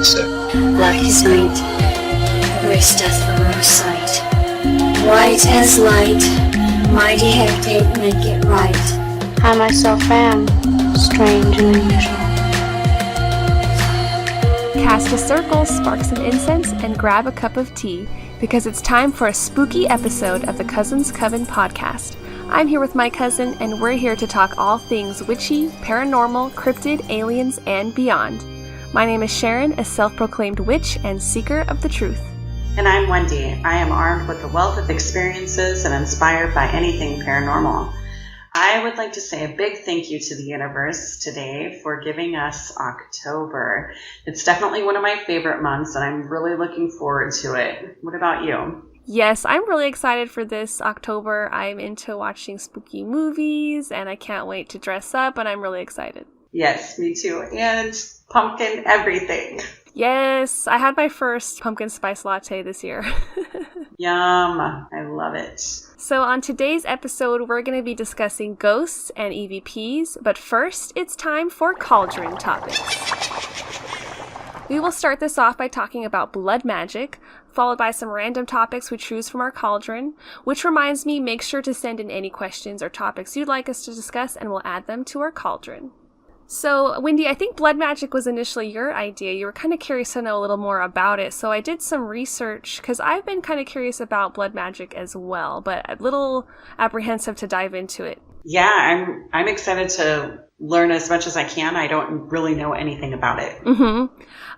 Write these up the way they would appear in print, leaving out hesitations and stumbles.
Black as night, worse death from our sight. White as light, mighty hectate make it right. I myself am strange and unusual. Cast a circle, spark some incense, and grab a cup of tea, because it's time for a spooky episode of the Cousins Coven podcast. I'm here with my cousin, and we're here to talk all things witchy, paranormal, cryptid, aliens, and beyond. My name is Sharon, a self-proclaimed witch and seeker of the truth. And I'm Wendy. I am armed with a wealth of experiences and inspired by anything paranormal. I would like to say a big thank you to the universe today for giving us October. It's definitely one of my favorite months, and I'm really looking forward to it. What about you? Yes, I'm really excited for this October. I'm into watching spooky movies, and I can't wait to dress up, and I'm really excited. Yes, me too. And pumpkin everything. Yes, I had my first pumpkin spice latte this year. Yum. I love it. So on today's episode, we're going to be discussing ghosts and EVPs, but first, it's time for cauldron topics. We will start this off by talking about Blood Magick, followed by some random topics we choose from our cauldron, which reminds me, make sure to send in any questions or topics you'd like us to discuss, and we'll add them to our cauldron. So, Wendy, I think Blood Magick was initially your idea. You were kind of curious to know a little more about it. So I did some research because I've been kind of curious about Blood Magick as well, but a little apprehensive to dive into it. Yeah, I'm excited to learn as much as I can. I don't really know anything about it.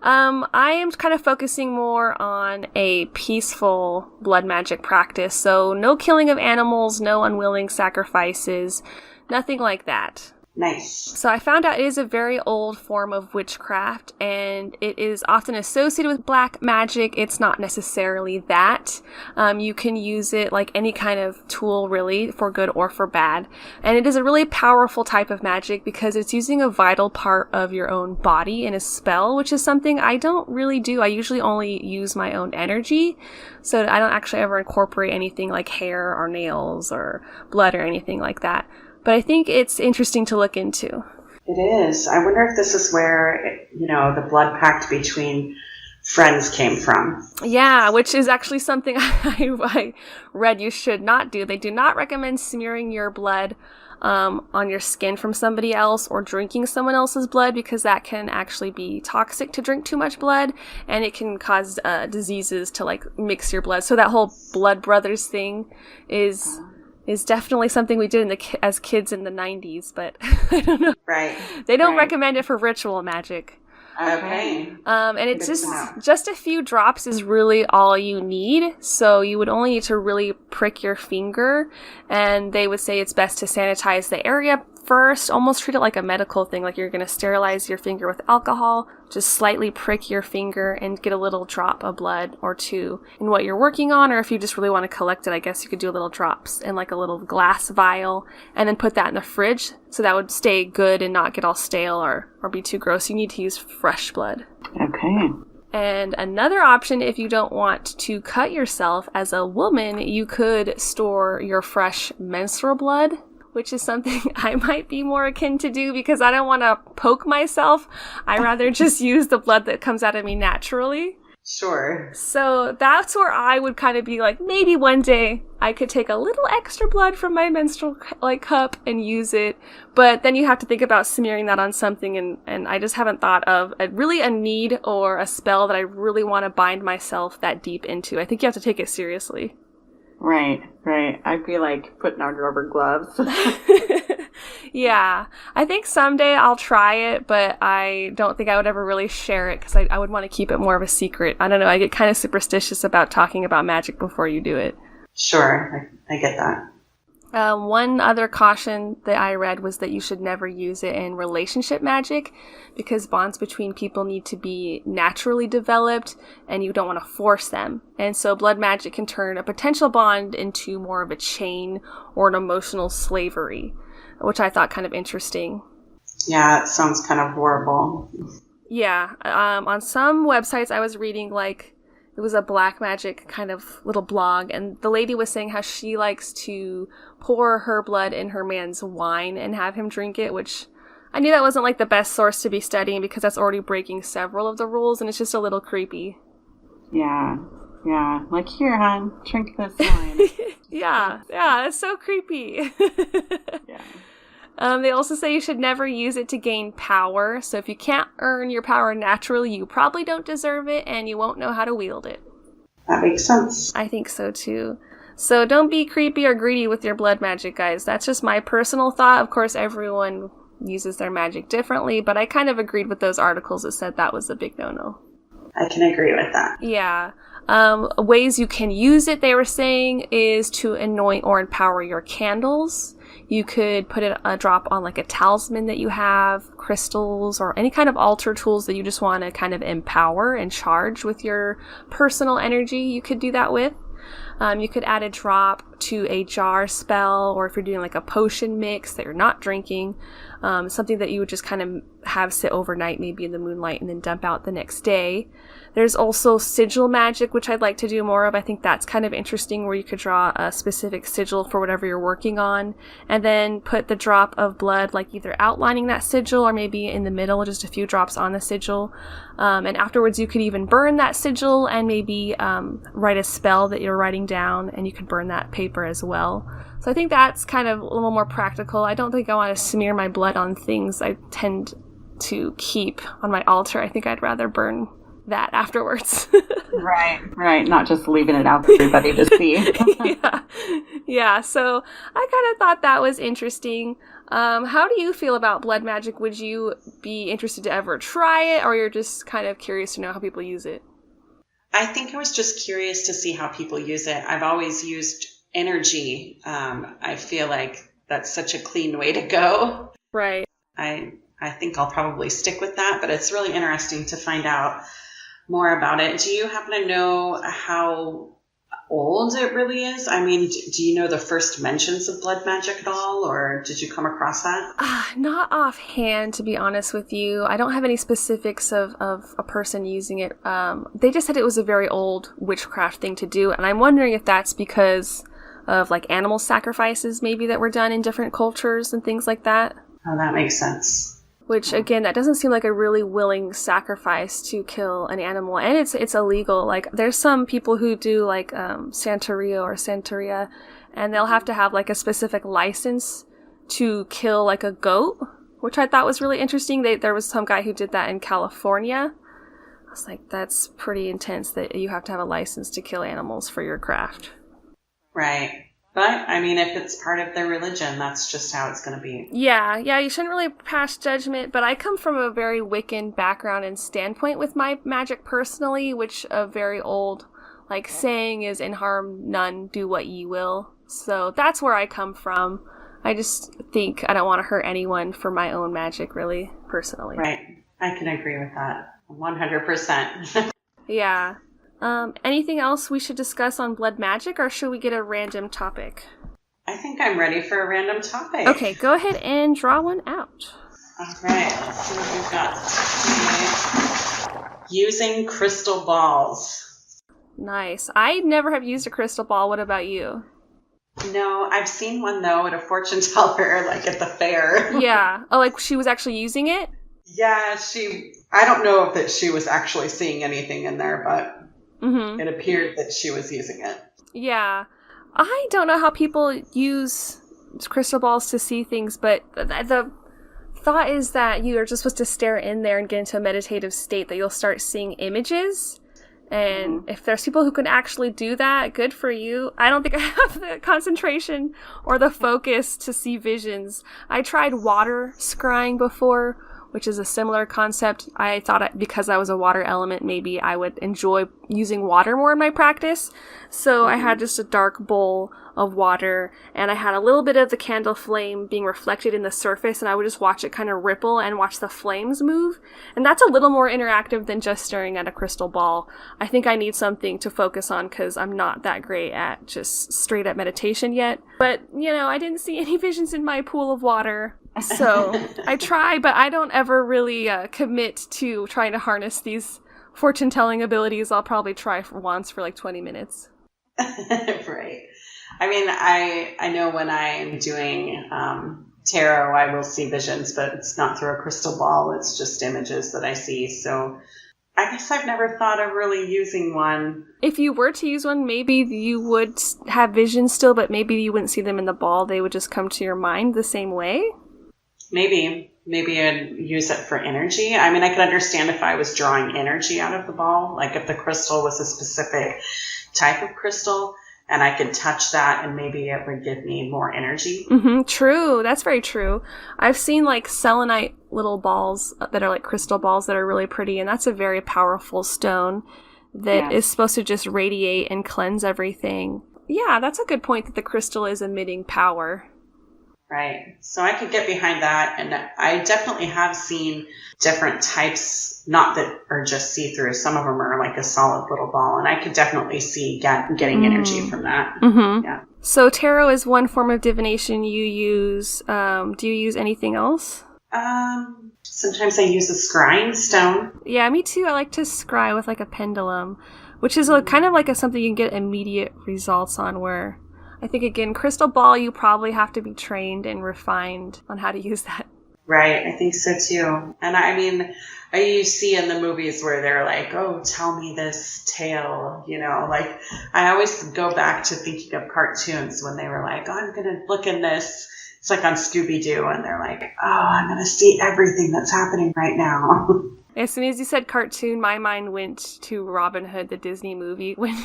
I am kind of focusing more on a peaceful Blood Magick practice. So no killing of animals, no unwilling sacrifices, nothing like that. Nice. So I found out it is a very old form of witchcraft, and it is often associated with black magic. It's not necessarily that. You can use it like any kind of tool, really, for good or for bad. And it is a really powerful type of magic because it's using a vital part of your own body in a spell, which is something I don't really do. I usually only use my own energy, so I don't actually ever incorporate anything like hair or nails or blood or anything like that. But I think it's interesting to look into. It is. I wonder if this is where, the blood pact between friends came from. Yeah, which is actually something I read you should not do. They do not recommend smearing your blood on your skin from somebody else or drinking someone else's blood, because that can actually be toxic to drink too much blood, and it can cause diseases to mix your blood. So that whole blood brothers thing is definitely something we did as kids in the 90s, but I don't know. Right. They don't recommend it for ritual magic. Okay. And it's just a few drops is really all you need. So you would only need to really prick your finger, and they would say it's best to sanitize the area first, almost treat it like a medical thing, like you're going to sterilize your finger with alcohol. Just slightly prick your finger and get a little drop of blood or two in what you're working on, or if you just really want to collect it, I guess you could do little drops in like a little glass vial and then put that in the fridge so that would stay good and not get all stale or be too gross. You need to use fresh blood. Okay. And another option, if you don't want to cut yourself as a woman, you could store your fresh menstrual blood, which is something I might be more akin to do because I don't want to poke myself. I rather just use the blood that comes out of me naturally. Sure. So that's where I would kind of be like, maybe one day I could take a little extra blood from my menstrual cup and use it. But then you have to think about smearing that on something, and I just haven't thought of a need or a spell that I really want to bind myself that deep into. I think you have to take it seriously. Right. I'd be like putting on rubber gloves. Yeah, I think someday I'll try it, but I don't think I would ever really share it because I would want to keep it more of a secret. I don't know, I get kind of superstitious about talking about magic before you do it. Sure, I get that. One other caution that I read was that you should never use it in relationship magic because bonds between people need to be naturally developed and you don't want to force them. And so blood magic can turn a potential bond into more of a chain or an emotional slavery, which I thought kind of interesting. Yeah, it sounds kind of horrible. Yeah, on some websites I was reading it was a black magic kind of little blog, and the lady was saying how she likes to pour her blood in her man's wine and have him drink it, which I knew that wasn't like the best source to be studying because that's already breaking several of the rules, and it's just a little creepy. Yeah. Like, here, hon, drink this wine. Yeah, that's so creepy. Yeah. They also say you should never use it to gain power. So if you can't earn your power naturally, you probably don't deserve it, and you won't know how to wield it. That makes sense. I think so too. So don't be creepy or greedy with your blood magic, guys. That's just my personal thought. Of course, everyone uses their magic differently, but I kind of agreed with those articles that said that was a big no-no. I can agree with that. Yeah. Ways you can use it, they were saying, is to anoint or empower your candles. You could put a drop on like a talisman that you have, crystals, or any kind of altar tools that you just want to kind of empower and charge with your personal energy. You could do that with. You could add a drop to a jar spell, or if you're doing like a potion mix that you're not drinking, something that you would just kind of have sit overnight, maybe in the moonlight, and then dump out the next day. There's also sigil magic, which I'd like to do more of. I think that's kind of interesting, where you could draw a specific sigil for whatever you're working on, and then put the drop of blood, like either outlining that sigil or maybe in the middle, just a few drops on the sigil. And afterwards, you could even burn that sigil and maybe write a spell that you're writing down, and you could burn that paper as well. So I think that's kind of a little more practical. I don't think I want to smear my blood on things I tend to keep on my altar. I think I'd rather burn that afterwards. Right. Not just leaving it out for everybody to see. Yeah. So I kind of thought that was interesting. How do you feel about blood magic? Would you be interested to ever try it, or you're just kind of curious to know how people use it? I think I was just curious to see how people use it. I've always used energy. I feel like that's such a clean way to go. Right. I think I'll probably stick with that, but it's really interesting to find out more about it. Do you happen to know how old it really is? I mean, do you know the first mentions of blood magic at all, or did you come across that? Not offhand, to be honest with you. I don't have any specifics of a person using it. They just said it was a very old witchcraft thing to do, and I'm wondering if that's because of like animal sacrifices maybe that were done in different cultures and things like that. Oh, that makes sense. Which, again, that doesn't seem like a really willing sacrifice to kill an animal. And it's illegal. Like, there's some people who do, like, Santeria, and they'll have to have, like, a specific license to kill, like, a goat, which I thought was really interesting. There was some guy who did that in California. I was like, that's pretty intense that you have to have a license to kill animals for your craft. Right. But, I mean, if it's part of their religion, that's just how it's going to be. Yeah, you shouldn't really pass judgment, but I come from a very Wiccan background and standpoint with my magic personally, which a very old, like, saying is, "In harm none, do what ye will." So that's where I come from. I just think I don't want to hurt anyone for my own magic, really, personally. Right. I can agree with that 100%. Yeah. Anything else we should discuss on blood magic, or should we get a random topic? I think I'm ready for a random topic. Okay, go ahead and draw one out. All right, let's see what we've got. Using crystal balls. Nice. I never have used a crystal ball. What about you? No, I've seen one, though, at a fortune teller, like at the fair. Yeah. Oh, like she was actually using it? Yeah, I don't know if that she was actually seeing anything in there, but it appeared that she was using it. Yeah. I don't know how people use crystal balls to see things, but the thought is that you are just supposed to stare in there and get into a meditative state that you'll start seeing images. And if there's people who can actually do that, good for you. I don't think I have the concentration or the focus to see visions. I tried water scrying before, which is a similar concept. I thought because I was a water element, maybe I would enjoy using water more in my practice. So I had just a dark bowl of water, and I had a little bit of the candle flame being reflected in the surface, and I would just watch it kind of ripple and watch the flames move. And that's a little more interactive than just staring at a crystal ball. I think I need something to focus on because I'm not that great at just straight up meditation yet. But, I didn't see any visions in my pool of water. So I try, but I don't ever really commit to trying to harness these fortune-telling abilities. I'll probably try once for like 20 minutes. Right. I mean, I know when I'm doing tarot, I will see visions, but it's not through a crystal ball. It's just images that I see. So I guess I've never thought of really using one. If you were to use one, maybe you would have visions still, but maybe you wouldn't see them in the ball. They would just come to your mind the same way. Maybe I'd use it for energy. I mean, I could understand if I was drawing energy out of the ball, like if the crystal was a specific type of crystal and I could touch that and maybe it would give me more energy. Mm-hmm, true. That's very true. I've seen like selenite little balls that are like crystal balls that are really pretty, and that's a very powerful stone that is supposed to just radiate and cleanse everything. Yeah, that's a good point that the crystal is emitting power. Right. So I could get behind that. And I definitely have seen different types, not that are just see-through. Some of them are like a solid little ball. And I could definitely see getting energy from that. Mm-hmm. Yeah. So tarot is one form of divination you use. Do you use anything else? Sometimes I use a scrying stone. Yeah, me too. I like to scry with like a pendulum, which is kind of like something you can get immediate results on, where I think, again, crystal ball, you probably have to be trained and refined on how to use that. Right, I think so too. And I mean, you see in the movies where they're like, oh, tell me this tale, like I always go back to thinking of cartoons when they were like, oh, I'm going to look in this. It's like on Scooby-Doo, and they're like, oh, I'm going to see everything that's happening right now. As soon as you said cartoon, my mind went to Robin Hood, the Disney movie, when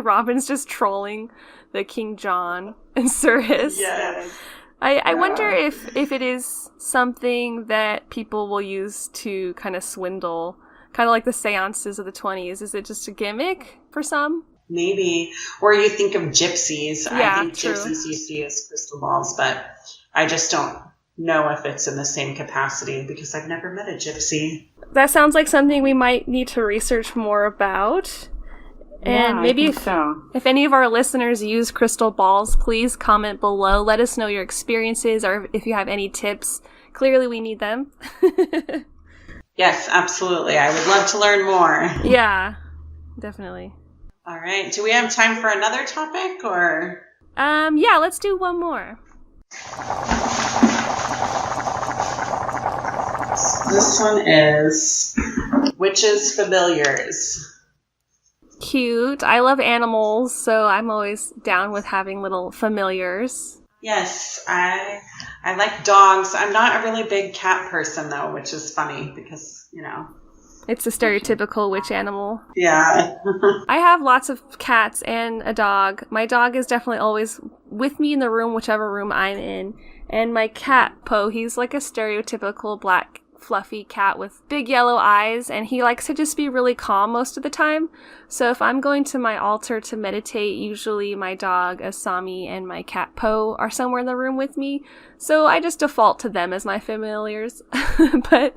Robin's just trolling the King John and Sirius. Yes. I wonder if it is something that people will use to kind of swindle, kind of like the seances of the 20s. Is it just a gimmick for some? Maybe. Or you think of gypsies. Yeah, I think true. gypsies used to use crystal balls, but I just don't know if it's in the same capacity because I've never met a gypsy. That sounds like something we might need to research more about. And maybe if any of our listeners use crystal balls, please comment below. Let us know your experiences, or if you have any tips. Clearly, we need them. Yes, absolutely. I would love to learn more. Yeah, definitely. All right. Do we have time for another topic, or? Yeah, let's do one more. This one is Witches' Familiars. Cute. I love animals, so I'm always down with having little familiars. Yes, I like dogs. I'm not a really big cat person, though, which is funny because, It's a stereotypical witch animal. Yeah. I have lots of cats and a dog. My dog is definitely always with me in the room, whichever room I'm in. And my cat, Poe, he's like a stereotypical black fluffy cat with big yellow eyes, and he likes to just be really calm most of the time. So if I'm going to my altar to meditate, usually my dog Asami and my cat Poe are somewhere in the room with me. So I just default to them as my familiars. But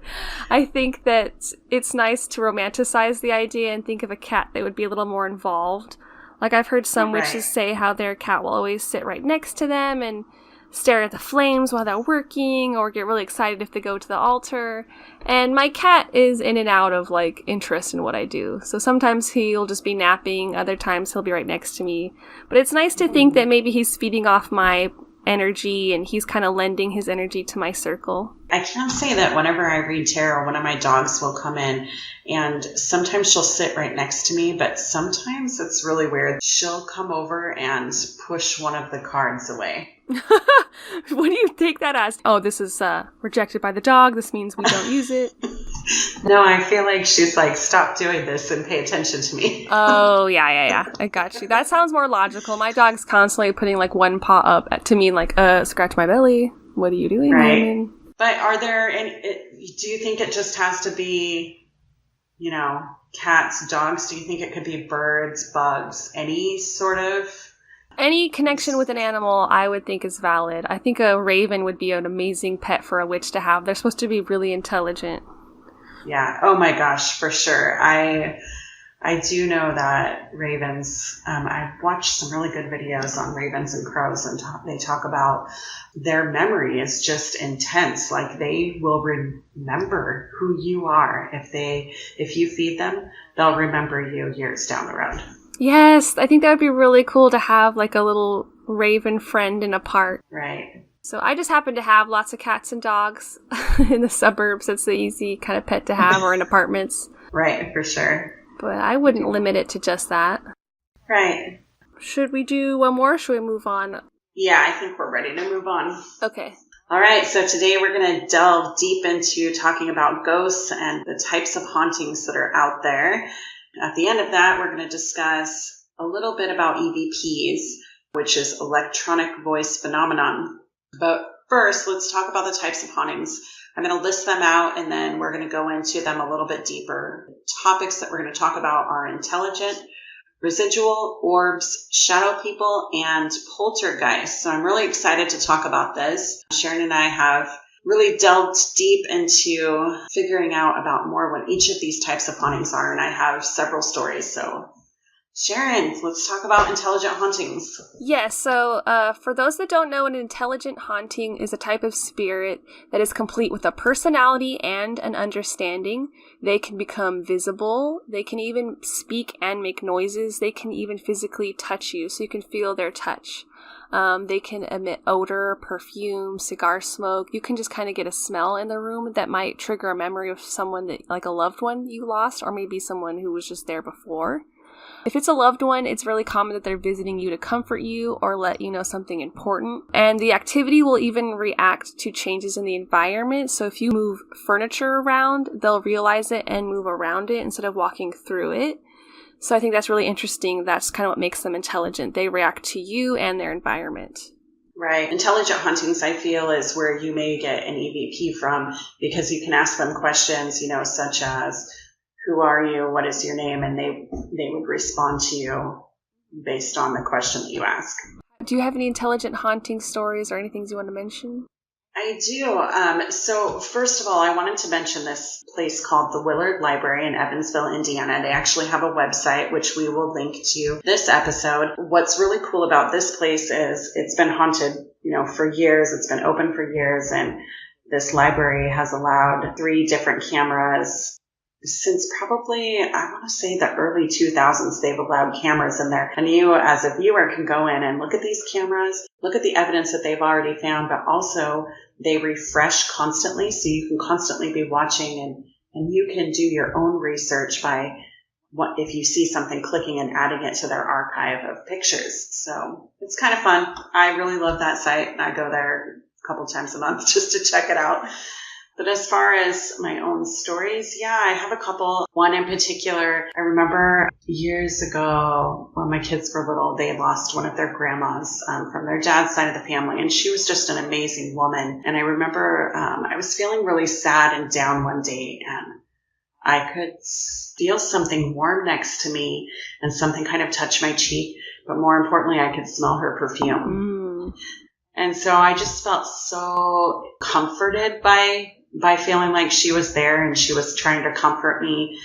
I think that it's nice to romanticize the idea and think of a cat that would be a little more involved. Like I've heard some witches say how their cat will always sit right next to them and stare at the flames while they're working, or get really excited if they go to the altar. And my cat is in and out of interest in what I do. So sometimes he'll just be napping, other times he'll be right next to me. But it's nice to think that maybe he's feeding off my energy and he's kind of lending his energy to my circle. I can say that whenever I read tarot, one of my dogs will come in, and sometimes she'll sit right next to me, but sometimes it's really weird. She'll come over and push one of the cards away. What do you take that as? Oh, this is rejected by the dog. This means we don't use it. No, I feel like she's like, stop doing this and pay attention to me. Oh, yeah. I got you. That sounds more logical. My dog's constantly putting one paw up to me scratch my belly. What are you doing? Right. Woman? But are there any, do you think it just has to be, cats, dogs? Do you think it could be birds, bugs, any sort of? Any connection with an animal, I would think is valid. I think a raven would be an amazing pet for a witch to have. They're supposed to be really intelligent. Yeah. Oh my gosh, for sure. I do know that ravens, I've watched some really good videos on ravens and crows, and they talk about their memory is just intense. Like they will remember who you are. If you feed them, they'll remember you years down the road. Yes, I think that would be really cool to have a little raven friend in a park. Right. So I just happen to have lots of cats and dogs in the suburbs. It's the easy kind of pet to have, or in apartments. Right, for sure. But I wouldn't limit it to just that. Right. Should we do one more, or should we move on? Yeah, I think we're ready to move on. Okay. All right, so today we're going to delve deep into talking about ghosts and the types of hauntings that are out there. At the end of that, we're going to discuss a little bit about EVPs, which is electronic voice phenomenon. But first, let's talk about the types of hauntings. I'm going to list them out, and then we're going to go into them a little bit deeper. Topics that we're going to talk about are intelligent, residual, orbs, shadow people, and poltergeists. So I'm really excited to talk about this. Sharon and I have really delved deep into figuring out about more what each of these types of hauntings are, and I have several stories. So Sharon, let's talk about intelligent hauntings. Yes, so for those that don't know, an intelligent haunting is a type of spirit that is complete with a personality and an understanding. They can become visible. They can even speak and make noises. They can even physically touch you, so you can feel their touch. They can emit odor, perfume, cigar smoke. You can just kind of get a smell in the room that might trigger a memory of someone that, like a loved one you lost, or maybe someone who was just there before. If it's a loved one, it's really common that they're visiting you to comfort you or let you know something important. And the activity will even react to changes in the environment. So if you move furniture around, they'll realize it and move around it instead of walking through it. So I think that's really interesting. That's kind of what makes them intelligent. They react to you and their environment. Right. Intelligent hauntings, I feel, is where you may get an EVP from, because you can ask them questions, such as, who are you? What is your name? And they would respond to you based on the question that you ask. Do you have any intelligent haunting stories or anything you want to mention? I do. So first of all, I wanted to mention this place called the Willard Library in Evansville, Indiana. They actually have a website, which we will link to this episode. What's really cool about this place is it's been haunted, for years. It's been open for years. And this library has allowed 3 different cameras. Since probably, I want to say the early 2000s, they've allowed cameras in there. And you, as a viewer, can go in and look at these cameras, look at the evidence that they've already found, but also they refresh constantly. So you can constantly be watching, and you can do your own research by if you see something, clicking and adding it to their archive of pictures. So it's kind of fun. I really love that site, and I go there a couple times a month just to check it out. But as far as my own stories, yeah, I have a couple. One in particular, I remember years ago when my kids were little, they lost one of their grandmas from their dad's side of the family. And she was just an amazing woman. And I remember I was feeling really sad and down one day, and I could feel something warm next to me and something kind of touch my cheek. But more importantly, I could smell her perfume. And so I just felt so comforted by feeling like she was there and she was trying to comfort me.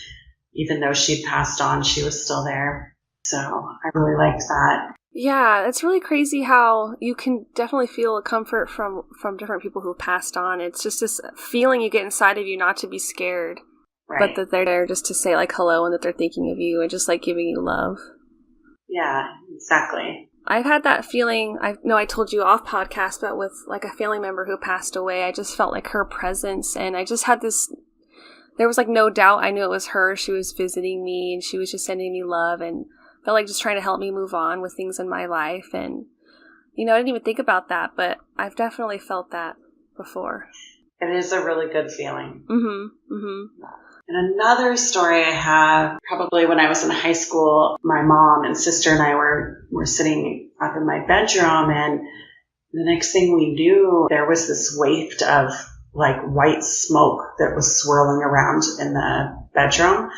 Even though she'd passed on, she was still there. So I really liked that. Yeah, it's really crazy how you can definitely feel a comfort from different people who passed on. It's just this feeling you get inside of you not to be scared, right, but that they're there just to say like hello and that they're thinking of you and just like giving you love. Yeah, exactly. I've had that feeling, I know I told you off podcast, but with like a family member who passed away, I just felt like her presence, and I just had this, there was like no doubt I knew it was her. She was visiting me and she was just sending me love and felt like just trying to help me move on with things in my life. And, I didn't even think about that, but I've definitely felt that before. It is a really good feeling. Mm-hmm. Mm-hmm. And another story I have, probably when I was in high school, my mom and sister and I were sitting up in my bedroom, and the next thing we knew, there was this waft of like white smoke that was swirling around in the bedroom.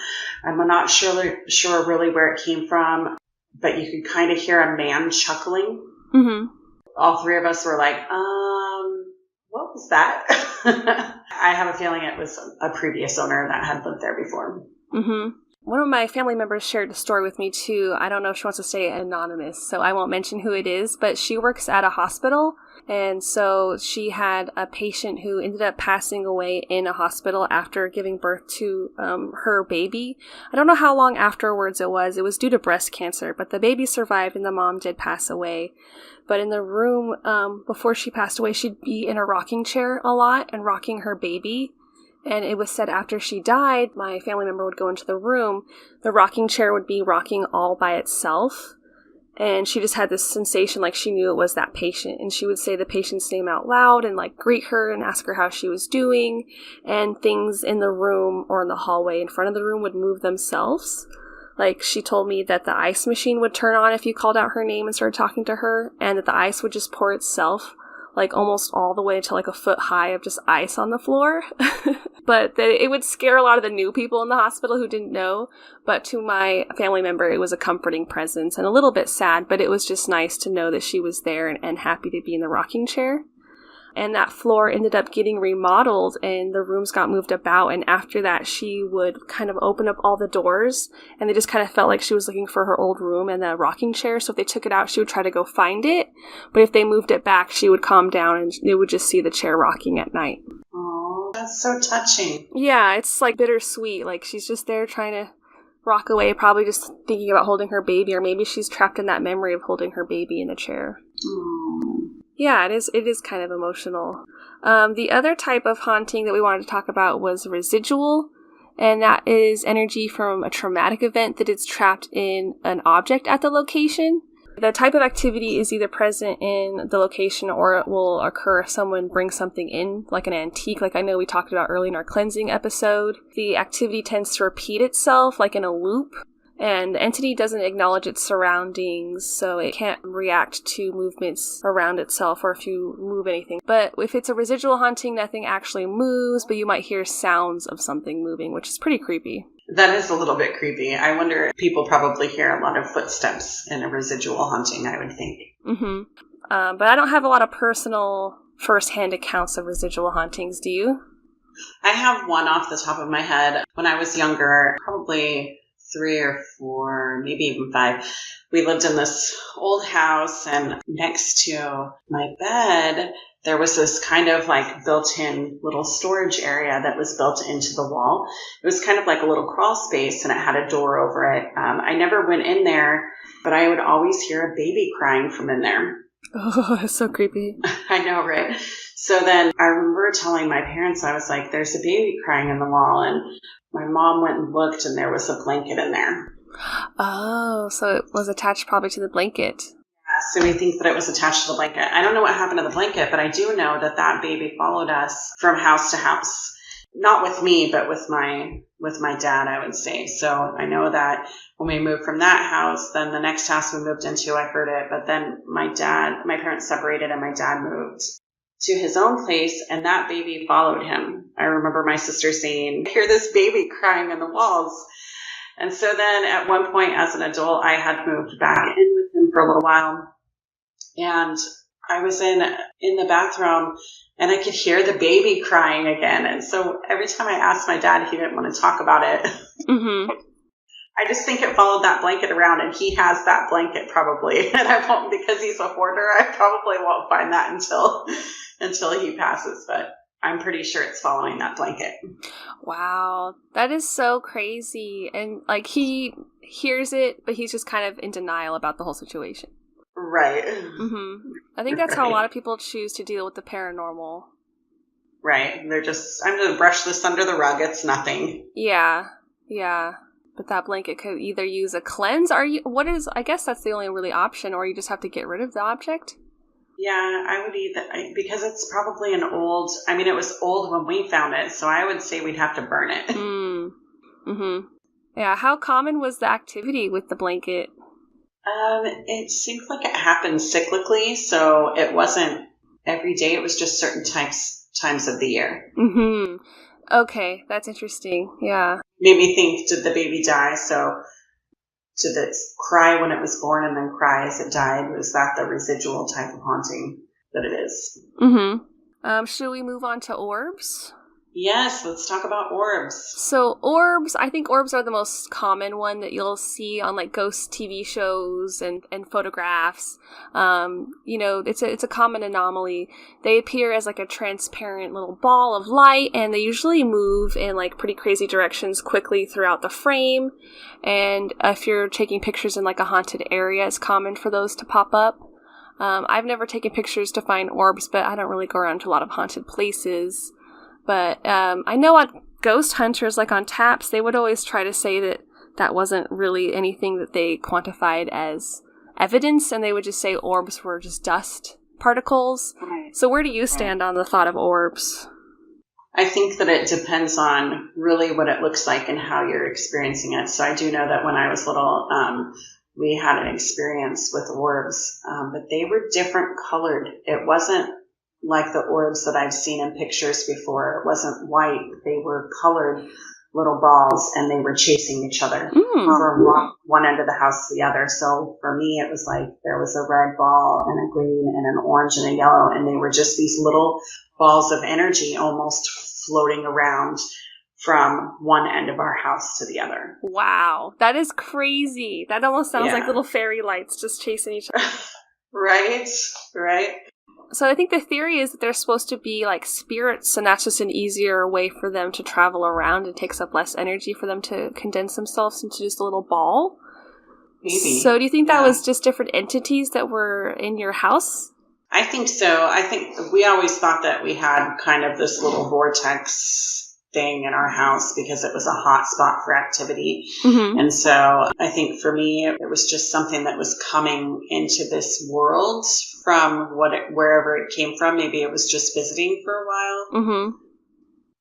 I'm not sure really where it came from, but you could kind of hear a man chuckling. Mm-hmm. All 3 of us were like, what was that? I have a feeling it was a previous owner that had lived there before. Mm-hmm. One of my family members shared a story with me too. I don't know if she wants to stay anonymous, so I won't mention who it is, but she works at a hospital. And so she had a patient who ended up passing away in a hospital after giving birth to her baby. I don't know how long afterwards it was. It was due to breast cancer, but the baby survived and the mom did pass away. But in the room, before she passed away, she'd be in a rocking chair a lot and rocking her baby. And it was said after she died, my family member would go into the room, the rocking chair would be rocking all by itself. And she just had this sensation like she knew it was that patient. And she would say the patient's name out loud and like greet her and ask her how she was doing. And things in the room or in the hallway in front of the room would move themselves. Like she told me that the ice machine would turn on if you called out her name and started talking to her. And that the ice would just pour itself like almost all the way to like a foot high of just ice on the floor. But it would scare a lot of the new people in the hospital who didn't know. But to my family member, it was a comforting presence and a little bit sad, but it was just nice to know that she was there and happy to be in the rocking chair. And that floor ended up getting remodeled and the rooms got moved about. And after that, she would kind of open up all the doors and they just kind of felt like she was looking for her old room and the rocking chair. So if they took it out, she would try to go find it. But if they moved it back, she would calm down and they would just see the chair rocking at night. Oh, that's so touching. Yeah, it's like bittersweet. Like she's just there trying to rock away, probably just thinking about holding her baby, or maybe she's trapped in that memory of holding her baby in a chair. Yeah, it is kind of emotional. The other type of haunting that we wanted to talk about was residual, and that is energy from a traumatic event that is trapped in an object at the location. The type of activity is either present in the location or it will occur if someone brings something in, like an antique, like I know we talked about early in our cleansing episode. The activity tends to repeat itself, like in a loop. And the entity doesn't acknowledge its surroundings, so it can't react to movements around itself or if you move anything. But if it's a residual haunting, nothing actually moves, but you might hear sounds of something moving, which is pretty creepy. That is a little bit creepy. I wonder if people probably hear a lot of footsteps in a residual haunting, I would think. Mm-hmm. But I don't have a lot of personal first-hand accounts of residual hauntings, do you? I have one off the top of my head. When I was younger, probably 3 or 4, maybe even 5, we lived in this old house, and next to my bed, there was this kind of like built-in little storage area that was built into the wall. It was kind of like a little crawl space, and it had a door over it. I never went in there, but I would always hear a baby crying from in there. Oh, that's so creepy. I know, right? So then I remember telling my parents, I was like, there's a baby crying in the wall, and my mom went and looked, and there was a blanket in there. Oh, so it was attached probably to the blanket. Yeah, so we think that it was attached to the blanket. I don't know what happened to the blanket, but I do know that that baby followed us from house to house. Not with me, but with my dad, I would say. So I know that when we moved from that house, then the next house we moved into, I heard it. But then my parents separated, and my dad moved to his own place, and that baby followed him. I remember my sister saying, I hear this baby crying in the walls. And so then at one point as an adult, I had moved back in with him for a little while. And I was in the bathroom, and I could hear the baby crying again. And so every time I asked my dad, he didn't want to talk about it. Mm-hmm. I just think it followed that blanket around, and he has that blanket probably. And I won't, because he's a hoarder, I probably won't find that until he passes. But I'm pretty sure it's following that blanket. Wow, that is so crazy. And like he hears it, but he's just kind of in denial about the whole situation. Right. Mm-hmm. I think that's how a lot of people choose to deal with the paranormal. Right. I'm going to brush this under the rug. It's nothing. Yeah. But that blanket could either use a cleanse, I guess that's the only really option, or you just have to get rid of the object. Yeah, I would either, because it's probably it was old when we found it, so I would say we'd have to burn it. Mm-hmm. Yeah, how common was the activity with the blanket? It seemed like it happened cyclically, so it wasn't every day. It was just certain times of the year. Mm-hmm. Okay, that's interesting. Yeah. Made me think, did the baby die? So did it cry when it was born and then cry as it died? Was that the residual type of haunting that it is? Mm-hmm. Should we move on to orbs? Yes, let's talk about orbs. So orbs, I think orbs are the most common one that you'll see on like ghost TV shows and photographs. It's a common anomaly. They appear as like a transparent little ball of light, and they usually move in like pretty crazy directions quickly throughout the frame. And if you're taking pictures in like a haunted area, it's common for those to pop up. I've never taken pictures to find orbs, but I don't really go around to a lot of haunted places. But I know on ghost hunters, like on Taps, they would always try to say that that wasn't really anything that they quantified as evidence, and they would just say orbs were just dust particles. Right. So where do you stand on the thought of orbs? I think that it depends on really what it looks like and how you're experiencing it. So I do know that when I was little, we had an experience with orbs, but they were different colored. It wasn't like the orbs that I've seen in pictures before. It wasn't white. They were colored little balls, and they were chasing each other from one end of the house to the other. So for me, it was like there was a red ball and a green and an orange and a yellow, and they were just these little balls of energy almost floating around from one end of our house to the other. Wow, that is crazy. That almost sounds like little fairy lights just chasing each other. Right. So I think the theory is that they're supposed to be like spirits, and that's just an easier way for them to travel around and takes up less energy for them to condense themselves into just a little ball. Maybe. So do you think that was just different entities that were in your house? I think so. I think we always thought that we had kind of this little vortex thing in our house because it was a hot spot for activity. Mm-hmm. And so I think for me, it was just something that was coming into this world from wherever it came from. Maybe it was just visiting for a while. Mm-hmm.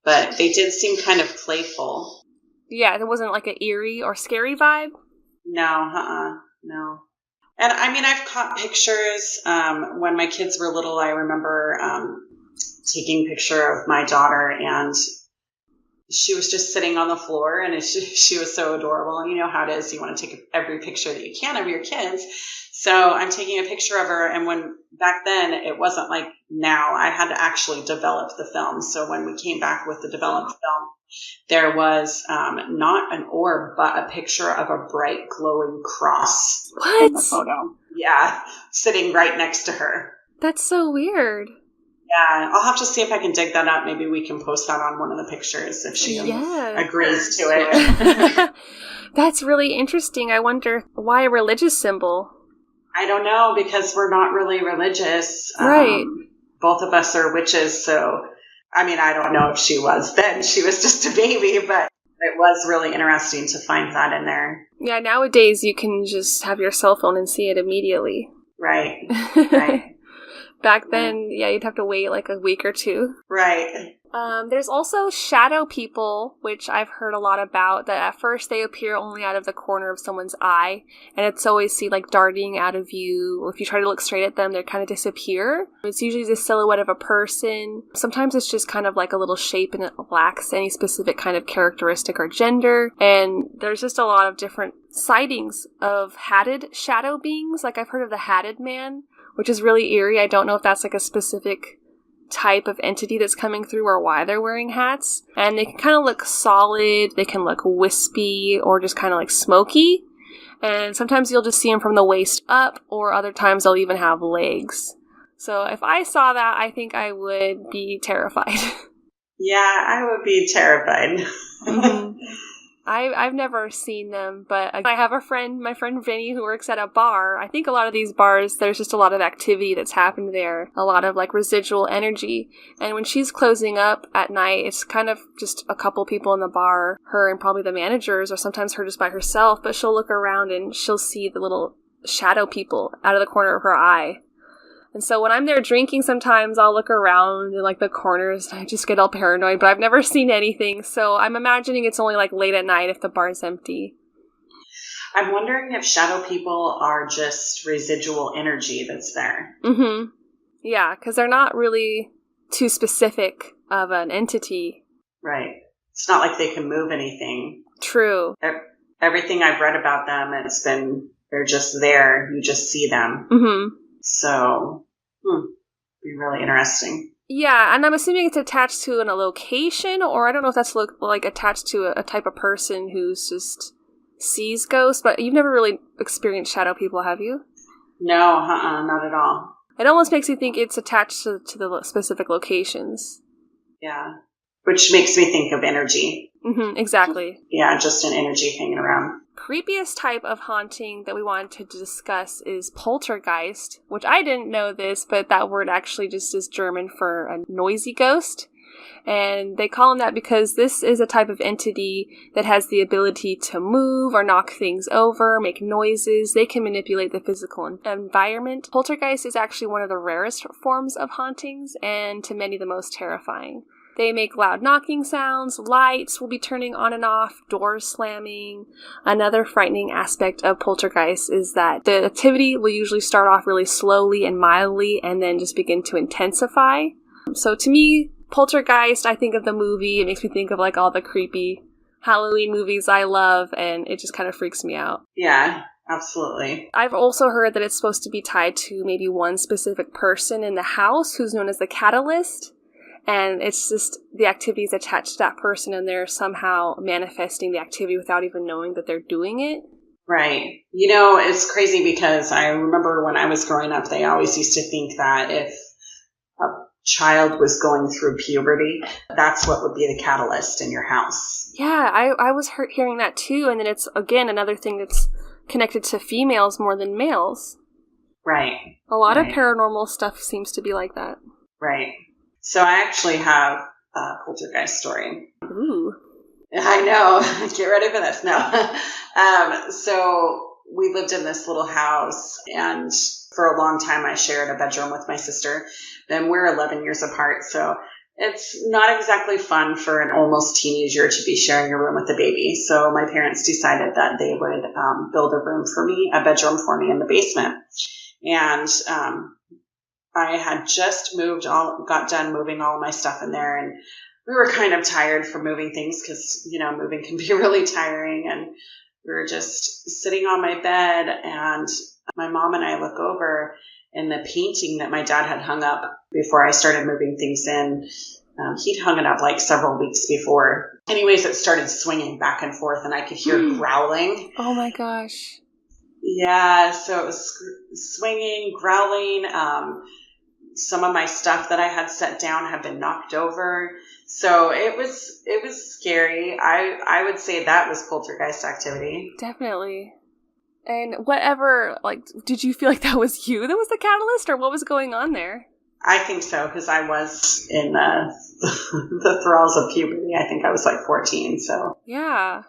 But they did seem kind of playful. Yeah, there wasn't like an eerie or scary vibe? No, no. And I mean, I've caught pictures when my kids were little. I remember taking a picture of my daughter, and she was just sitting on the floor, and she was so adorable. And you know how it is. You want to take every picture that you can of your kids. So I'm taking a picture of her. And when back then it wasn't like now, I had to actually develop the film. So when we came back with the developed film, there was not an orb, but a picture of a bright glowing cross. What? In the photo. Yeah. Sitting right next to her. That's so weird. Yeah, I'll have to see if I can dig that up. Maybe we can post that on one of the pictures if she agrees to it. That's really interesting. I wonder why a religious symbol? I don't know, because we're not really religious. Right. Both of us are witches, so I mean, I don't know if she was then. She was just a baby, but it was really interesting to find that in there. Yeah, nowadays you can just have your cell phone and see it immediately. Right, right. Back then, you'd have to wait like a week or two. Right. There's also shadow people, which I've heard a lot about, that at first they appear only out of the corner of someone's eye, and it's always seen like darting out of view, or if you try to look straight at them, they kind of disappear. It's usually the silhouette of a person. Sometimes it's just kind of like a little shape, and it lacks any specific kind of characteristic or gender, and there's just a lot of different sightings of hatted shadow beings. Like I've heard of the hatted man, which is really eerie. I don't know if that's like a specific type of entity that's coming through or why they're wearing hats. And they can kind of look solid, they can look wispy, or just kind of like smoky. And sometimes you'll just see them from the waist up, or other times they'll even have legs. So if I saw that, I think I would be terrified. Yeah, I would be terrified. Mm-hmm. I've never seen them, but I have my friend Vinny, who works at a bar. I think a lot of these bars, there's just a lot of activity that's happened there, a lot of like residual energy. And when she's closing up at night, it's kind of just a couple people in the bar, her and probably the managers, or sometimes her just by herself, but she'll look around and she'll see the little shadow people out of the corner of her eye. And so when I'm there drinking, sometimes I'll look around in like the corners and I just get all paranoid, but I've never seen anything. So I'm imagining it's only like late at night if the bar's empty. I'm wondering if shadow people are just residual energy that's there. Mm-hmm. Yeah, because they're not really too specific of an entity. Right. It's not like they can move anything. True. Everything I've read about them, they're just there. You just see them. Mm-hmm. So, be really interesting. Yeah, and I'm assuming it's attached to a location, or I don't know if that's like attached to a type of person who's just sees ghosts, but you've never really experienced shadow people, have you? No, not at all. It almost makes me think it's attached to the specific locations. Yeah. Which makes me think of energy. Mm-hmm, exactly. Yeah, just an energy hanging around. Creepiest type of haunting that we wanted to discuss is poltergeist, which I didn't know this, but that word actually just is German for a noisy ghost. And they call them that because this is a type of entity that has the ability to move or knock things over, make noises. They can manipulate the physical environment. Poltergeist is actually one of the rarest forms of hauntings, and to many the most terrifying. They make loud knocking sounds, lights will be turning on and off, doors slamming. Another frightening aspect of poltergeist is that the activity will usually start off really slowly and mildly and then just begin to intensify. So to me, poltergeist, I think of the movie. It makes me think of like all the creepy Halloween movies I love, and it just kind of freaks me out. Yeah, absolutely. I've also heard that it's supposed to be tied to maybe one specific person in the house who's known as the catalyst. And it's just the activities attached to that person, and they're somehow manifesting the activity without even knowing that they're doing it. Right. You know, it's crazy because I remember when I was growing up, they always used to think that if a child was going through puberty, that's what would be the catalyst in your house. Yeah, I was hearing that too. And then it's, again, another thing that's connected to females more than males. Right. A lot of paranormal stuff seems to be like that. Right. So I actually have a poltergeist story. Ooh. I know. Get ready for this. No. So we lived in this little house, and for a long time I shared a bedroom with my sister. Then we're 11 years apart, so it's not exactly fun for an almost teenager to be sharing a room with a baby. So my parents decided that they would build a bedroom for me in the basement. And I had just got done moving all my stuff in there, and we were kind of tired from moving things because, you know, moving can be really tiring. And we were just sitting on my bed, and my mom and I look over, and the painting that my dad had hung up before I started moving things in, he'd hung it up like several weeks before. Anyways, it started swinging back and forth, and I could hear growling. Oh my gosh. Yeah, so it was swinging, growling. Some of my stuff that I had set down had been knocked over. So it was scary. I would say that was poltergeist activity. Definitely. And whatever, like, did you feel like that was you that was the catalyst, or what was going on there? I think so, because I was in the thralls of puberty. I think I was like 14, so. Yeah.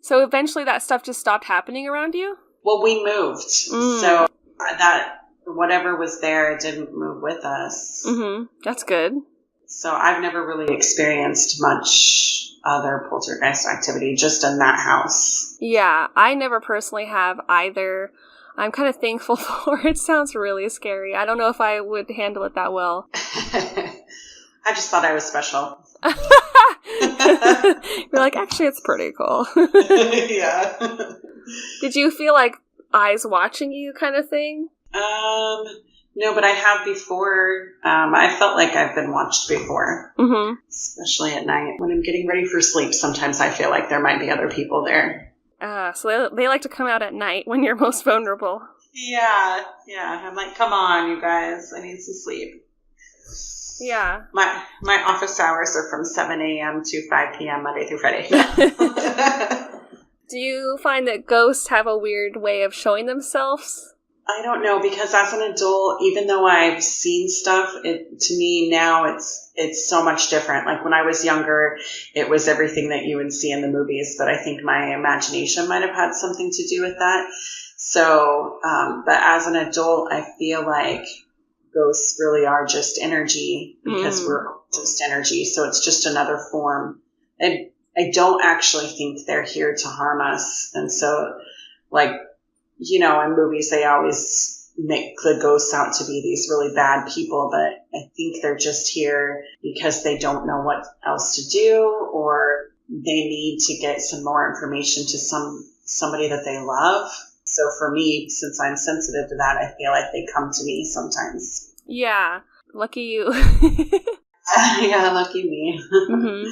So eventually that stuff just stopped happening around you? Well, we moved. So that whatever was there didn't move with us. Mm-hmm. That's good. So I've never really experienced much other poltergeist activity, just in that house. Yeah, I never personally have either. I'm kind of thankful for it. It sounds really scary. I don't know if I would handle it that well. I just thought I was special. You're like, actually, it's pretty cool. Yeah. Did you feel like eyes watching you kind of thing? No, but I have before. I felt like I've been watched before, especially at night when I'm getting ready for sleep. Sometimes I feel like there might be other people there. So they like to come out at night when you're most vulnerable. Yeah. I'm like, come on, you guys, I need some sleep. Yeah. My office hours are from 7 a.m. to 5 p.m. Monday through Friday. Do you find that ghosts have a weird way of showing themselves? I don't know, because as an adult, even though I've seen stuff, to me now it's so much different. Like when I was younger, it was everything that you would see in the movies, but I think my imagination might have had something to do with that. So, but as an adult, I feel like ghosts really are just energy, because we're just energy. So it's just another form. And I don't actually think they're here to harm us. And so, like, you know, in movies, they always make the ghosts out to be these really bad people, but I think they're just here because they don't know what else to do, or they need to get some more information to somebody that they love. So for me, since I'm sensitive to that, I feel like they come to me sometimes. Yeah, lucky you. Yeah, lucky me. Mm-hmm.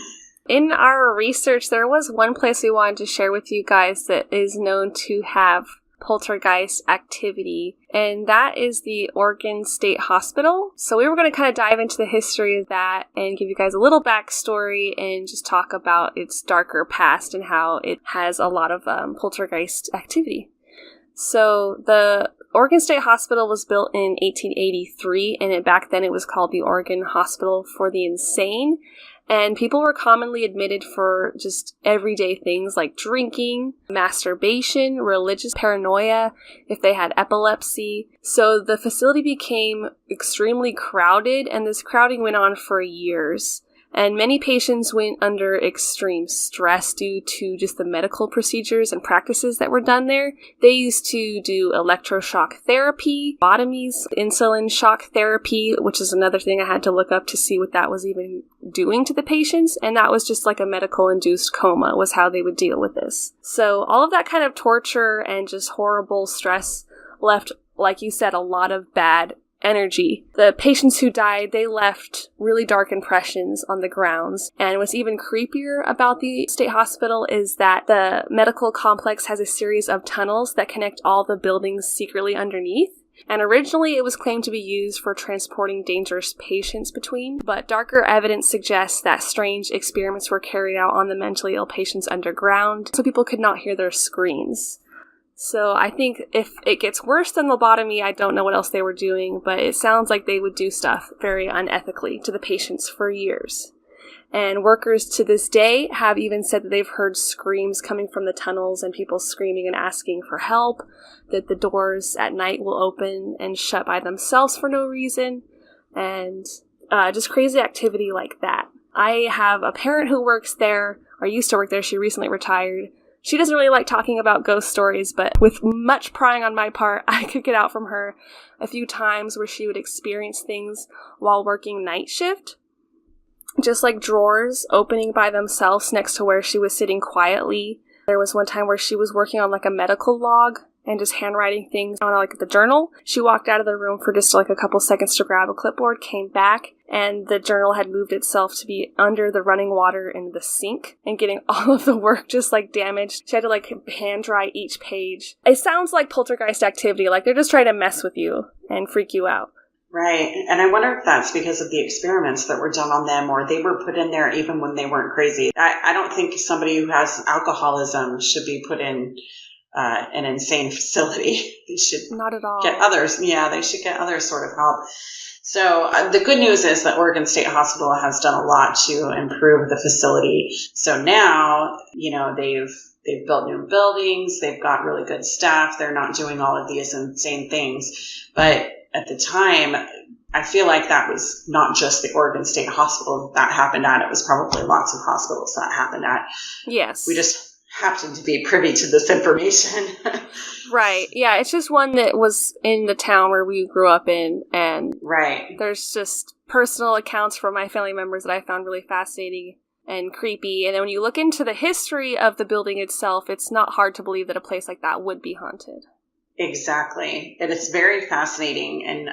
In our research, there was one place we wanted to share with you guys that is known to have poltergeist activity, and that is the Oregon State Hospital. So we were going to kind of dive into the history of that and give you guys a little backstory and just talk about its darker past and how it has a lot of poltergeist activity. So the Oregon State Hospital was built in 1883, and back then it was called the Oregon Hospital for the Insane. And people were commonly admitted for just everyday things like drinking, masturbation, religious paranoia, if they had epilepsy. So the facility became extremely crowded, and this crowding went on for years. And many patients went under extreme stress due to just the medical procedures and practices that were done there. They used to do electroshock therapy, lobotomies, insulin shock therapy, which is another thing I had to look up to see what that was even doing to the patients. And that was just like a medical-induced coma was how they would deal with this. So all of that kind of torture and just horrible stress left, like you said, a lot of bad energy. The patients who died, they left really dark impressions on the grounds. And what's even creepier about the state hospital is that the medical complex has a series of tunnels that connect all the buildings secretly underneath. And originally it was claimed to be used for transporting dangerous patients between, but darker evidence suggests that strange experiments were carried out on the mentally ill patients underground, so people could not hear their screams. So I think if it gets worse than lobotomy, I don't know what else they were doing, but it sounds like they would do stuff very unethically to the patients for years. And workers to this day have even said that they've heard screams coming from the tunnels and people screaming and asking for help, that the doors at night will open and shut by themselves for no reason, and just crazy activity like that. I have a parent who works there, or used to work there. She recently retired. She doesn't really like talking about ghost stories, but with much prying on my part, I could get out from her a few times where she would experience things while working night shift. Just like drawers opening by themselves next to where she was sitting quietly. There was one time where she was working on like a medical log and just handwriting things on like the journal. She walked out of the room for just like a couple seconds to grab a clipboard, came back, and the journal had moved itself to be under the running water in the sink and getting all of the work just like damaged. She had to like hand dry each page. It sounds like poltergeist activity, like they're just trying to mess with you and freak you out. Right. And I wonder if that's because of the experiments that were done on them, or they were put in there even when they weren't crazy. I don't think somebody who has alcoholism should be put in an insane facility. They should not at all get others. Yeah, they should get other sort of help. So the good news is that Oregon State Hospital has done a lot to improve the facility. So now, they've built new buildings. They've got really good staff. They're not doing all of these insane things. But at the time, I feel like that was not just the Oregon State Hospital that happened at. It was probably lots of hospitals that happened at. Yes. We just happen to be privy to this information. Right. Yeah, it's just one that was in the town where we grew up in, and right. There's just personal accounts from my family members that I found really fascinating and creepy. And then when you look into the history of the building itself, it's not hard to believe that a place like that would be haunted. Exactly. And it's very fascinating. And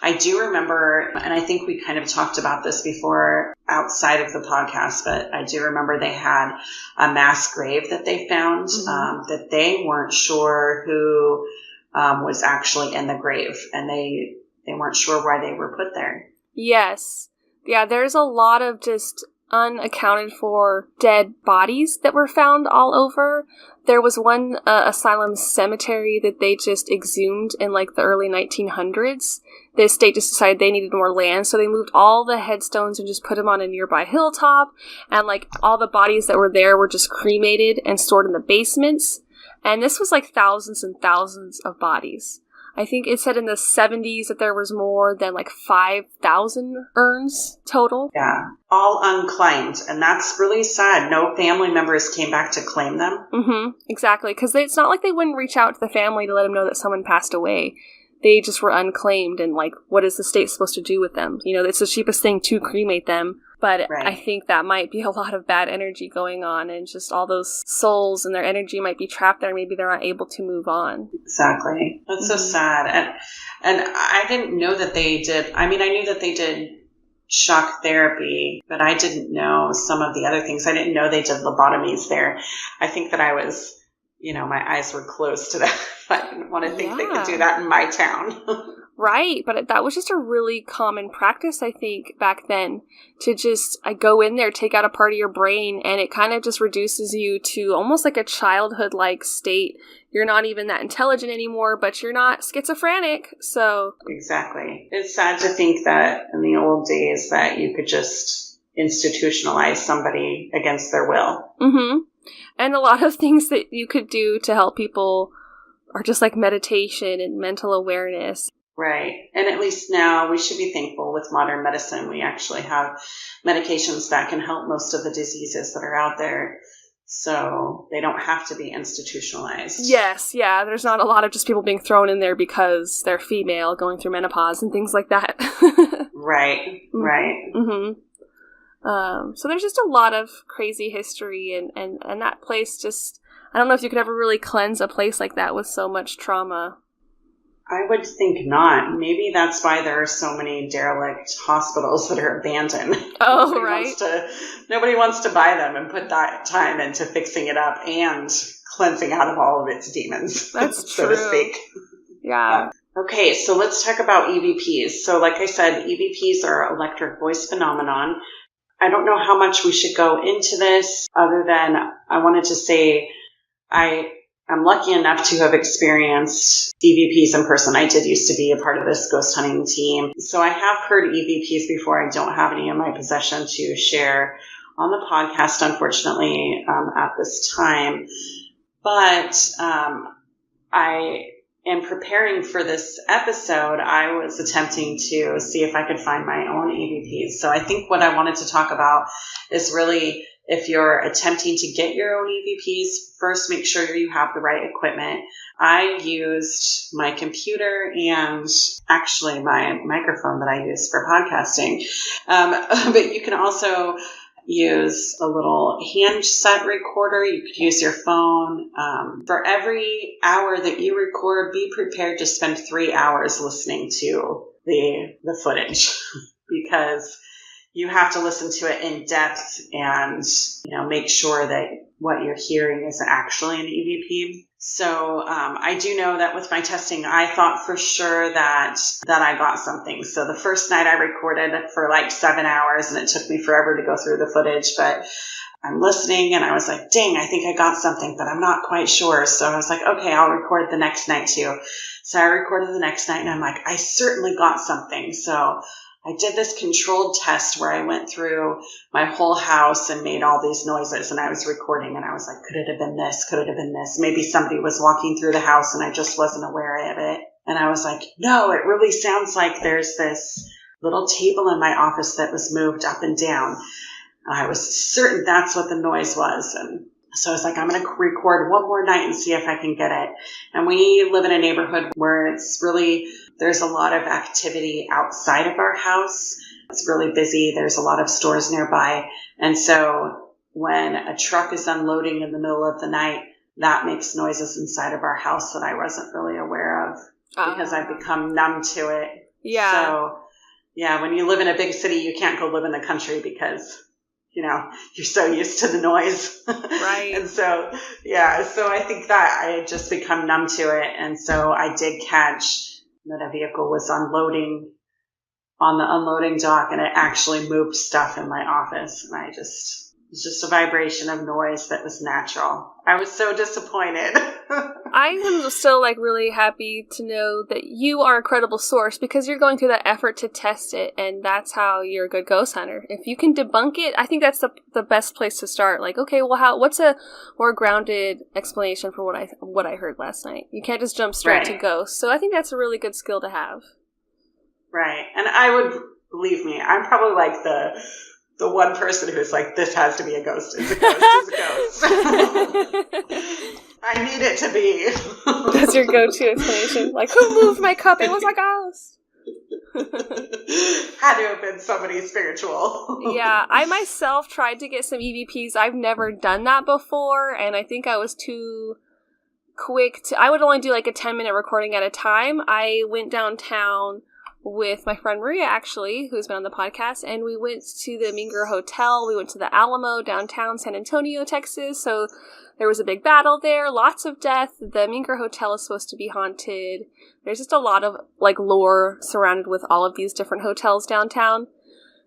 I do remember, and I think we kind of talked about this before outside of the podcast, but I do remember they had a mass grave that they found, that they weren't sure who was actually in the grave, and they weren't sure why they were put there. Yes. Yeah, there's a lot of just unaccounted for dead bodies that were found all over. There was one asylum cemetery that they just exhumed in like the early 1900s. The state just decided they needed more land, so they moved all the headstones and just put them on a nearby hilltop, and like all the bodies that were there were just cremated and stored in the basements. And this was like thousands and thousands of bodies. I think it said in the 70s that there was more than like 5,000 urns total. Yeah, all unclaimed. And that's really sad. No family members came back to claim them. Mm-hmm, exactly. Because it's not like they wouldn't reach out to the family to let them know that someone passed away. They just were unclaimed, and like, what is the state supposed to do with them? It's the cheapest thing to cremate them. But right. I think that might be a lot of bad energy going on, and just all those souls and their energy might be trapped there. Maybe they're not able to move on. Exactly. That's so sad. And I didn't know that they did. I mean, I knew that they did shock therapy, but I didn't know some of the other things. I didn't know they did lobotomies there. I think that I was, my eyes were closed to that. I didn't want to think they could do that in my town. Right, but that was just a really common practice, I think, back then, to just go in there, take out a part of your brain, and it kind of just reduces you to almost like a childhood-like state. You're not even that intelligent anymore, but you're not schizophrenic, so... Exactly. It's sad to think that in the old days that you could just institutionalize somebody against their will. Mm-hmm. And a lot of things that you could do to help people are just like meditation and mental awareness. Right. And at least now we should be thankful with modern medicine. We actually have medications that can help most of the diseases that are out there. So they don't have to be institutionalized. Yes. Yeah. There's not a lot of just people being thrown in there because they're female going through menopause and things like that. Right. Right. Mm-hmm. So there's just a lot of crazy history and that place just, I don't know if you could ever really cleanse a place like that with so much trauma. I would think not. Maybe that's why there are so many derelict hospitals that are abandoned. Oh, right. Nobody wants to buy them and put that time into fixing it up and cleansing out of all of its demons. That's so true. to speak. Yeah. Okay, so let's talk about EVPs. So like I said, EVPs are electric voice phenomenon. I don't know how much we should go into this other than I wanted to say I'm lucky enough to have experienced EVPs in person. I did used to be a part of this ghost hunting team. So I have heard EVPs before. I don't have any in my possession to share on the podcast, unfortunately, at this time. But in preparing for this episode, I was attempting to see if I could find my own EVPs. So I think what I wanted to talk about is really, if you're attempting to get your own EVPs, first make sure you have the right equipment. I used my computer and actually my microphone that I use for podcasting. But you can also use a little handset recorder. You could use your phone. For every hour that you record, be prepared to spend 3 hours listening to the footage because you have to listen to it in depth and, make sure that what you're hearing is actually an EVP. So I do know that with my testing, I thought for sure that I got something. So the first night I recorded for like 7 hours and it took me forever to go through the footage, but I'm listening and I was like, dang, I think I got something, but I'm not quite sure. So I was like, okay, I'll record the next night too. So I recorded the next night and I'm like, I certainly got something. So I did this controlled test where I went through my whole house and made all these noises and I was recording and I was like, could it have been this? Could it have been this? Maybe somebody was walking through the house and I just wasn't aware of it. And I was like, no, it really sounds like there's this little table in my office that was moved up and down. And I was certain that's what the noise was. And so I was like, I'm going to record one more night and see if I can get it. And we live in a neighborhood where there's a lot of activity outside of our house. It's really busy. There's a lot of stores nearby. And so when a truck is unloading in the middle of the night, that makes noises inside of our house that I wasn't really aware of because I've become numb to it. Yeah. So, yeah, when you live in a big city, you can't go live in the country because you're so used to the noise. Right. And so, so I think that I had just become numb to it. And so I did catch that a vehicle was unloading on the unloading dock and it actually moved stuff in my office. And it was just a vibration of noise that was natural. I was so disappointed. I am still really happy to know that you are a credible source because you're going through that effort to test it, and that's how you're a good ghost hunter. If you can debunk it, I think that's the best place to start. Okay, well, what's a more grounded explanation for what I heard last night? You can't just jump straight to ghosts. So I think that's a really good skill to have. Right, and I would, believe me, I'm probably the one person who's like, this has to be a ghost. It's a ghost. It's a ghost. I need it to be. That's your go-to explanation. Who moved my cup? It was a ghost. Had to have been somebody spiritual. Yeah, I myself tried to get some EVPs. I've never done that before, and I think I was too quick I would only do a 10-minute recording at a time. I went downtown with my friend Maria, actually, who's been on the podcast, and we went to the Minger Hotel. We went to the Alamo downtown San Antonio, Texas. So there was a big battle there, lots of death. The Minger Hotel is supposed to be haunted. There's just a lot of like lore surrounded with all of these different hotels downtown.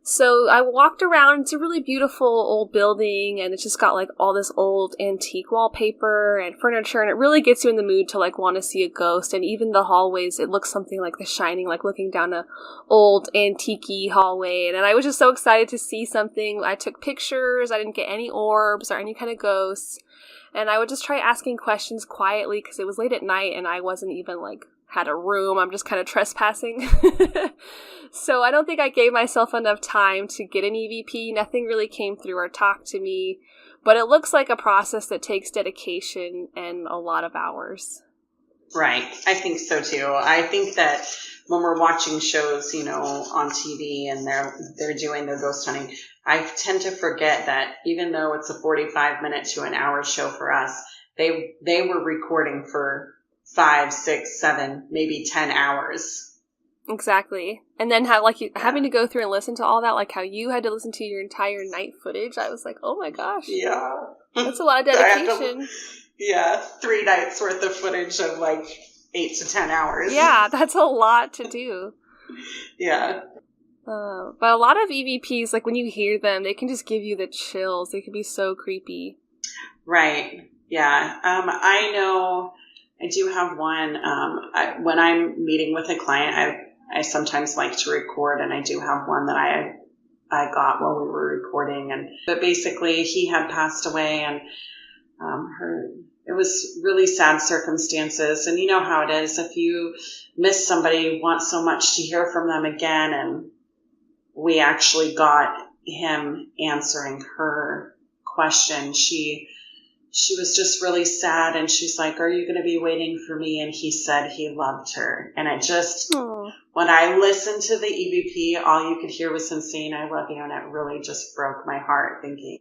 So I walked around. It's a really beautiful old building, and it's just got like all this old antique wallpaper and furniture, and it really gets you in the mood to like want to see a ghost. And even the hallways, it looks something like The Shining, like looking down a old antique-y hallway. And I was just so excited to see something. I took pictures. I didn't get any orbs or any kind of ghosts. And I would just try asking questions quietly because it was late at night and I wasn't even like had a room. I'm just kind of trespassing. So I don't think I gave myself enough time to get an EVP. Nothing really came through or talked to me. But it looks like a process that takes dedication and a lot of hours. Right. I think so too. I think that when we're watching shows, you know, on TV and they're doing their ghost hunting, I tend to forget that even though it's a 45-minute to an hour show for us, they were recording for 5, 6, 7, maybe 10 hours. Exactly. And then having to go through and listen to all that, like how you had to listen to your entire night footage. I was like, oh my gosh. Yeah. That's a lot of dedication. 3 nights worth of footage of like 8 to 10 hours. Yeah, that's a lot to do. Yeah. But a lot of EVPs, like when you hear them, they can just give you the chills. They can be so creepy. Right. Yeah. I know I do have one. When I'm meeting with a client, I sometimes like to record, and I do have one that I got while we were recording. But basically, he had passed away, and it was really sad circumstances. And you know how it is. If you miss somebody, you want so much to hear from them again. And we actually got him answering her question. She was just really sad, and she's like, "Are you going to be waiting for me?" And he said he loved her. And it just, when I listened to the EVP, all you could hear was him saying, "I love you." And it really just broke my heart, thinking,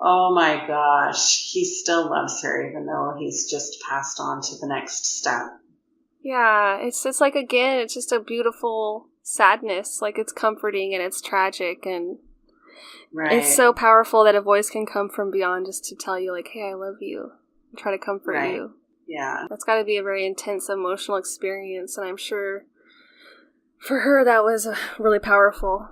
oh my gosh, he still loves her, even though he's just passed on to the next step. Yeah, it's just like, again, it's just a beautiful sadness. Like, it's comforting and it's tragic, and right. It's so powerful that a voice can come from beyond just to tell you, like, hey, I love you, and try to comfort right. you. Yeah. That's got to be a very intense emotional experience, and I'm sure for her that was really powerful.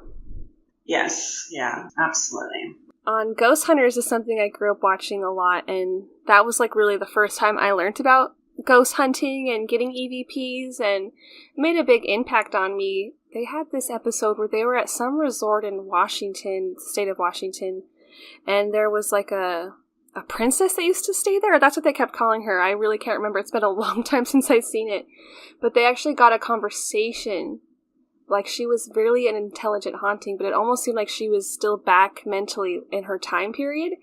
Yes, yeah, absolutely. On Ghost Hunters is something I grew up watching a lot, and that was like really the first time I learned about ghost hunting and getting EVPs, and it made a big impact on me. They had this episode where they were at some resort in Washington, state of Washington, and there was like a princess that used to stay there. That's what they kept calling her. I really can't remember. It's been a long time since I've seen it. But they actually got a conversation. Like, she was really an intelligent haunting, but it almost seemed like she was still back mentally in her time period.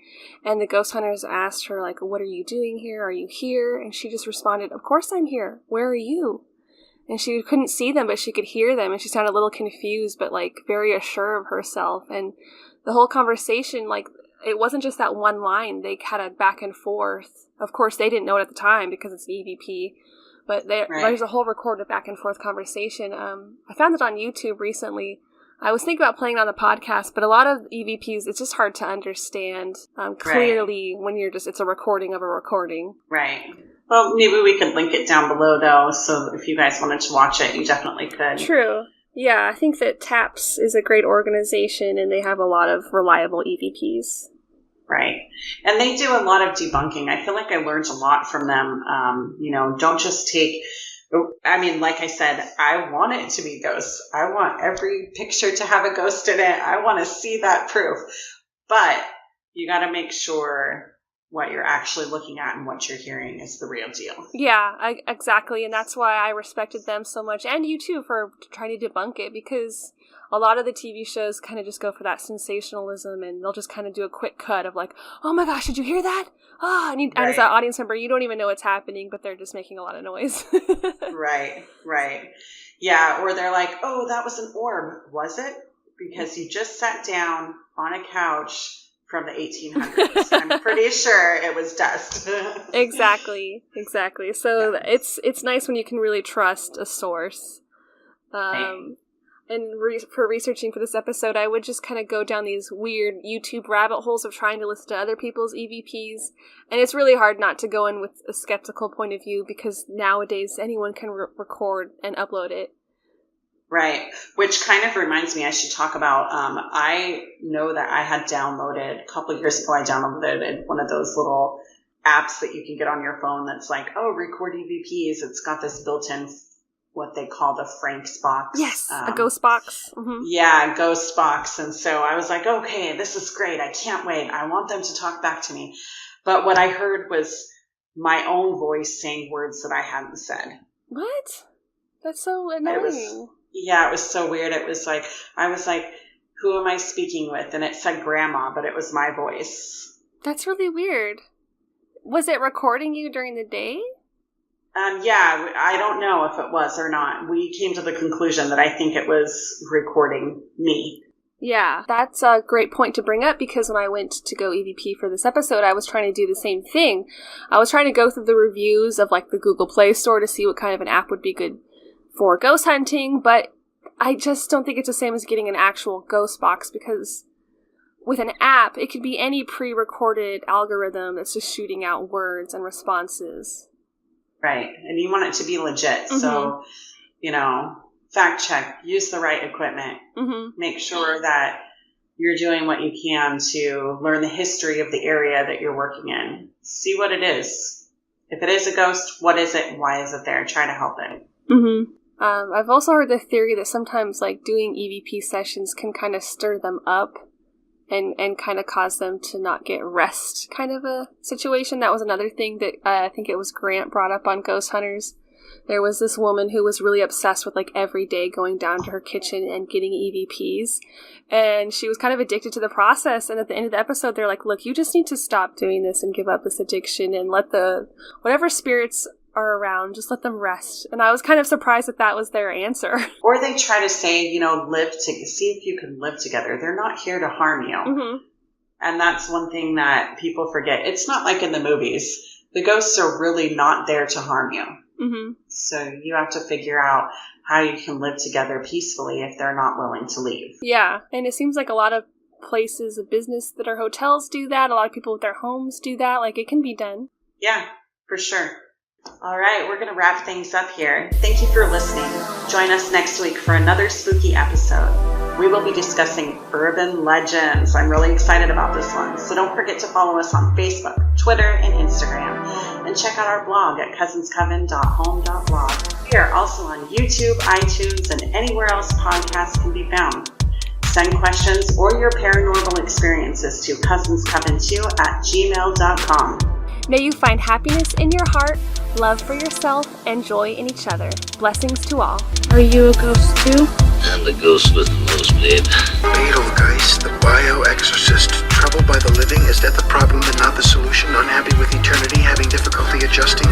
And the ghost hunters asked her, like, what are you doing here? Are you here? And she just responded, of course I'm here. Where are you? And she couldn't see them, but she could hear them. And she sounded a little confused, but, like, very assured of herself. And the whole conversation, like, it wasn't just that one line. They had a back and forth. Of course, they didn't know it at the time because it's an EVP. But there's a whole recorded back and forth conversation. I found it on YouTube recently. I was thinking about playing it on the podcast, but a lot of EVPs, it's just hard to understand clearly when it's a recording of a recording. Right. Well, maybe we could link it down below, though, so if you guys wanted to watch it, you definitely could. True. Yeah, I think that TAPS is a great organization, and they have a lot of reliable EVPs. Right. And they do a lot of debunking. I feel like I learned a lot from them. Don't just take, like I said, I want it to be ghosts. I want every picture to have a ghost in it. I want to see that proof. But you got to make sure what you're actually looking at and what you're hearing is the real deal. Yeah, exactly. And that's why I respected them so much. And you too for trying to debunk it, because a lot of the TV shows kind of just go for that sensationalism, and they'll just kind of do a quick cut of like, oh my gosh, did you hear that? Oh, and as an audience member, you don't even know what's happening, but they're just making a lot of noise. Right. Yeah, or they're like, oh, that was an orb. Was it? Because you just sat down on a couch from the 1800s. I'm pretty sure it was dust. Exactly. So yeah. It's nice when you can really trust a source. And for researching for this episode, I would just kind of go down these weird YouTube rabbit holes of trying to listen to other people's EVPs. And it's really hard not to go in with a skeptical point of view because nowadays anyone can record and upload it. Right. Which kind of reminds me, I should talk about, I know that I had downloaded, a couple of years ago, I downloaded one of those little apps that you can get on your phone that's like, oh, record EVPs. It's got this built-in what they call the Frank's box. Yes, a ghost box. Mm-hmm. Yeah, a ghost box. And so I was like, okay, this is great. I can't wait. I want them to talk back to me. But what I heard was my own voice saying words that I hadn't said. What? That's so annoying. It was so weird. It was like, I was like, who am I speaking with? And it said grandma, but it was my voice. That's really weird. Was it recording you during the day? Yeah, I don't know if it was or not. We came to the conclusion that I think it was recording me. Yeah, that's a great point to bring up because when I went to go EVP for this episode, I was trying to do the same thing. I was trying to go through the reviews of like the Google Play Store to see what kind of an app would be good for ghost hunting, but I just don't think it's the same as getting an actual ghost box because with an app, it could be any pre-recorded algorithm that's just shooting out words and responses. Right. And you want it to be legit. Mm-hmm. So, fact check, use the right equipment, make sure that you're doing what you can to learn the history of the area that you're working in. See what it is. If it is a ghost, what is it? Why is it there? Try to help it. Mm-hmm. I've also heard the theory that sometimes like doing EVP sessions can kind of stir them up and kind of cause them to not get rest kind of a situation. That was another thing that I think it was Grant brought up on Ghost Hunters. There was this woman who was really obsessed with like every day going down to her kitchen and getting EVPs. And she was kind of addicted to the process. And at the end of the episode, they're like, look, you just need to stop doing this and give up this addiction and let whatever spirits are around, just let them rest. And I was kind of surprised that was their answer. Or they try to say, see if you can live together. They're not here to harm you. Mm-hmm. And that's one thing that people forget. It's not like in the movies. The ghosts are really not there to harm you. Mm-hmm. So you have to figure out how you can live together peacefully if they're not willing to leave. Yeah, and it seems like a lot of places of business that are hotels do that. A lot of people with their homes do that. Like, it can be done. Yeah, for sure. All right, we're going to wrap things up here. Thank you for listening. Join us next week for another spooky episode. We will be discussing urban legends. I'm really excited about this one. So don't forget to follow us on Facebook, Twitter, and Instagram. And check out our blog at cousinscoven.home.blog. We are also on YouTube, iTunes, and anywhere else podcasts can be found. Send questions or your paranormal experiences to cousinscoven2@gmail.com. May you find happiness in your heart, love for yourself, and joy in each other. Blessings to all. Are you a ghost too? I'm the ghost with the nosebleed. Betelgeuse, the bio-exorcist. Troubled by the living, is that the problem and not the solution? Unhappy with eternity, having difficulty adjusting